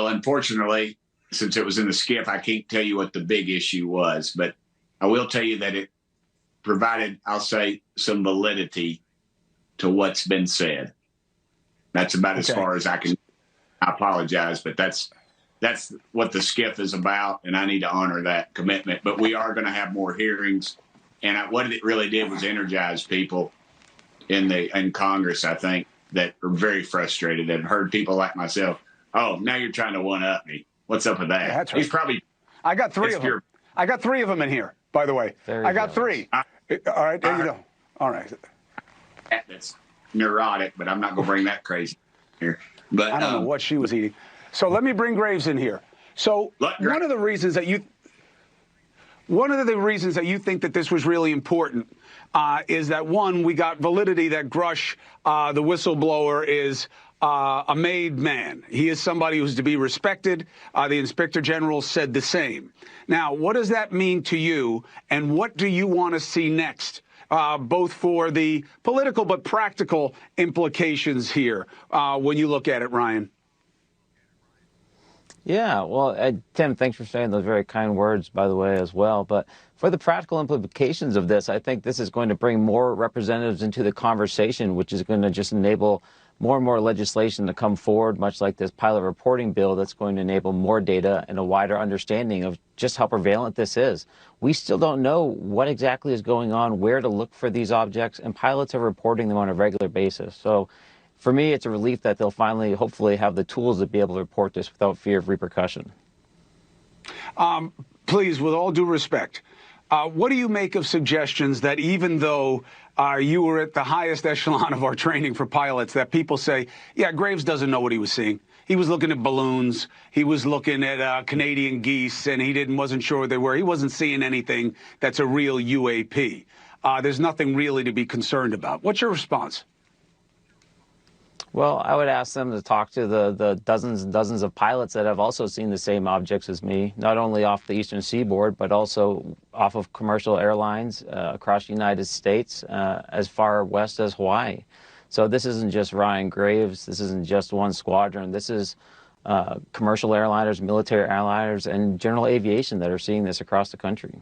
unfortunately, since it was in the skiff, I can't tell you what the big issue was, but I will tell you that it provided, I'll say, some validity to what's been said. That's about as far as I can. I apologize, but that's what the skiff is about, and I need to honor that commitment. But we are going to have more hearings, and what it really did was energize people in Congress, I think, that are very frustrated and heard people like myself. Oh, now you're trying to one-up me. What's up with that? Yeah, that's right. He's probably. I got three of them. I got three of them in here, by the way. I got three. All right, there you go. All right. That's neurotic, but I'm not going to bring that crazy here. But I don't know what she was eating. So let me bring Graves in here. So one of the reasons that you think that this was really important is that, one, we got validity that Grush, the whistleblower, is a made man. He is somebody who's to be respected. The Inspector General said the same. Now, what does that mean to you, and what do you want to see next, both for the political but practical implications here when you look at it, Ryan? Yeah, well, Tim, thanks for saying those very kind words, by the way, as well. But for the practical implications of this, I think this is going to bring more representatives into the conversation, which is going to just enable more and more legislation to come forward, much like this pilot reporting bill that's going to enable more data and a wider understanding of just how prevalent this is. We still don't know what exactly is going on, where to look for these objects, and pilots are reporting them on a regular basis. So for me, it's a relief that they'll finally, hopefully, have the tools to be able to report this without fear of repercussion. Please, with all due respect, what do you make of suggestions that even though you were at the highest echelon of our training for pilots, that people say, yeah, Graves doesn't know what he was seeing. He was looking at balloons. He was looking at Canadian geese, and he wasn't sure what they were. He wasn't seeing anything that's a real UAP. There's nothing really to be concerned about. What's your response? Well, I would ask them to talk to the dozens and dozens of pilots that have also seen the same objects as me, not only off the eastern seaboard, but also off of commercial airlines across the United States, as far west as Hawaii. So this isn't just Ryan Graves. This isn't just one squadron. This is commercial airliners, military airliners, and general aviation that are seeing this across the country.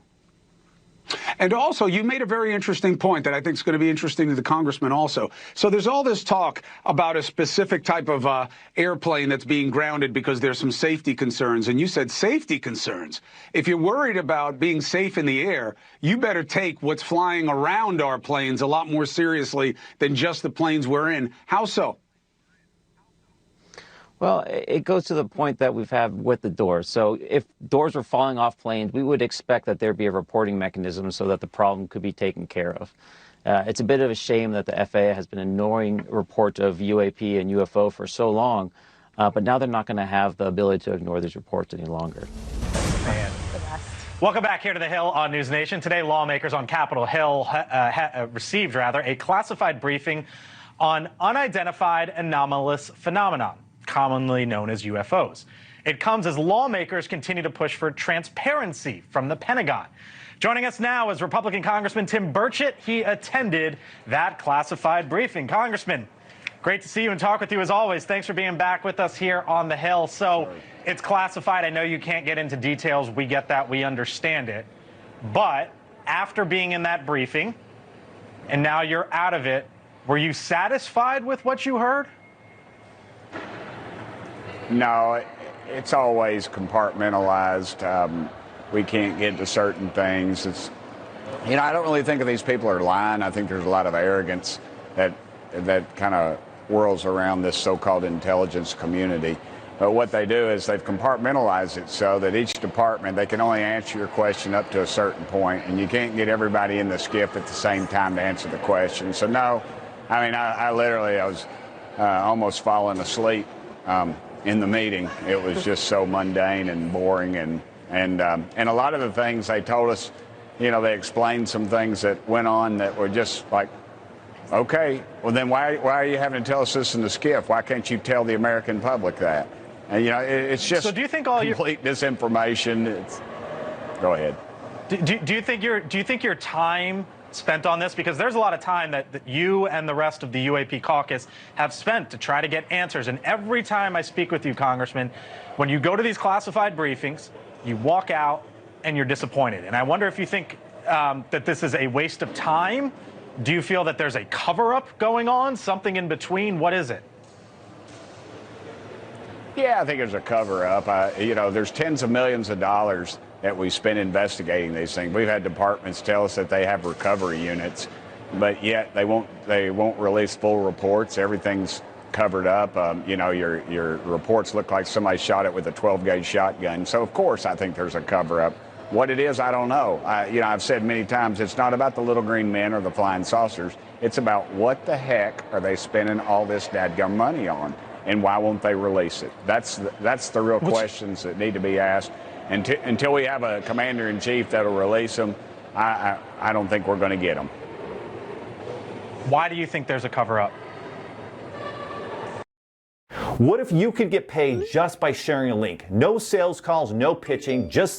And also, you made a very interesting point that I think is going to be interesting to the congressman also. So there's all this talk about a specific type of airplane that's being grounded because there's some safety concerns. And you said safety concerns. If you're worried about being safe in the air, you better take what's flying around our planes a lot more seriously than just the planes we're in. How so? Well, it goes to the point that we've had with the doors. So if doors were falling off planes, we would expect that there'd be a reporting mechanism so that the problem could be taken care of. It's a bit of a shame that the FAA has been ignoring reports of UAP and UFO for so long, but now they're not going to have the ability to ignore these reports any longer. Man. Welcome back here to the Hill on News Nation. Today, lawmakers on Capitol Hill received a classified briefing on unidentified anomalous phenomenon, commonly known as UFOs. It comes as lawmakers continue to push for transparency from the Pentagon. Joining us now is Republican Congressman Tim Burchett. He attended that classified briefing. Congressman, great to see you and talk with you as always. Thanks for being back with us here on the Hill. So it's classified. I know you can't get into details. We get that. We understand it. But after being in that briefing and now you're out of it, were you satisfied with what you heard? No, it's always compartmentalized. We can't get to certain things. I don't really think of these people are lying. I think there's a lot of arrogance that kind of whirls around this so-called intelligence community. But what they do is they've compartmentalized it so that each department, they can only answer your question up to a certain point, and you can't get everybody in the skiff at the same time to answer the question. So no, I mean, I was almost falling asleep in the meeting. It was just so mundane and boring, and a lot of the things they told us, they explained some things that went on that were just like, okay, well then why are you having to tell us this in the skiff? Why can't you tell the American public that? And it's just so do you think complete disinformation. Go ahead. Do you think your time spent on this? Because there's a lot of time that you and the rest of the UAP caucus have spent to try to get answers. And every time I speak with you, Congressman, when you go to these classified briefings, you walk out and you're disappointed. And I wonder if you think that this is a waste of time. Do you feel that there's a cover-up going on, something in between? What is it? Yeah, I think there's a cover-up. You know, there's tens of millions of dollars that we spend investigating these things. We've had departments tell us that they have recovery units, but yet they won't release full reports. Everything's covered up. You know, your reports look like somebody shot it with a 12-gauge shotgun. So of course I think there's a cover-up. What it is, I don't know. You know, I've said many times, it's not about the little green men or the flying saucers. It's about what the heck are they spending all this dadgum money on, and why won't they release it? That's the real questions that need to be asked. Until we have a commander-in-chief that'll release them, I don't think we're going to get them. Why do you think there's a cover-up? What if you could get paid just by sharing a link? No sales calls, no pitching, just